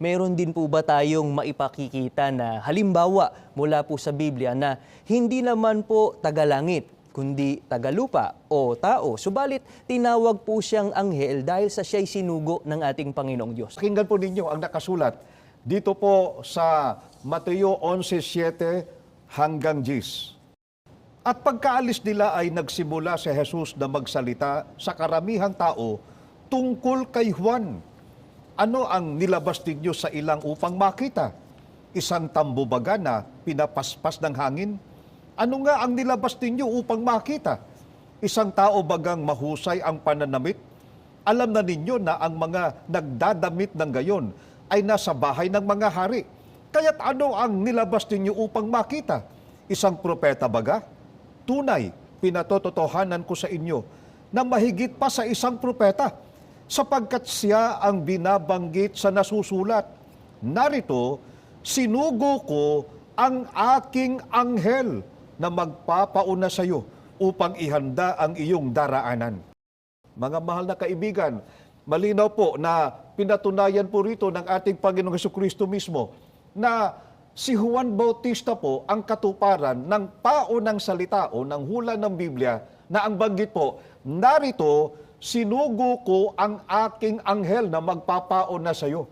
meron din po ba tayong maipakikita na halimbawa mula po sa Biblia na hindi naman po tagalangit, kundi tagalupa o tao? Subalit tinawag po siyang anghel dahil sa siya'y sinugo ng ating Panginoong Diyos. Pakinggan po ninyo ang nakasulat dito po sa Mateo 11:7 hanggang 10. At pagkaalis nila ay nagsimula si Jesus na magsalita sa karamihang tao tungkol kay Juan. Ano ang nilabas ninyo sa ilang upang makita? Isang tambubaga na pinapaspas ng hangin? Ano nga ang nilabas ninyo upang makita? Isang tao bagang mahusay ang pananamit? Alam na ninyo na ang mga nagdadamit ng gayon ay nasa bahay ng mga hari. Kaya't ano ang nilabas ninyo upang makita? Isang propeta baga? Tunay, pinatotohanan ko sa inyo na mahigit pa sa isang propeta, sapagkat siya ang binabanggit sa nasusulat. Narito, sinugo ko ang aking anghel na magpapauna sa iyo upang ihanda ang iyong daraanan. Mga mahal na kaibigan, malinaw po na pinatunayan po rito ng ating Panginoong Jesucristo mismo na si Juan Bautista po ang katuparan ng paunang salita o ng hula ng Biblia na ang banggit po, narito, sinugo ko ang aking anghel na magpapauna sa iyo.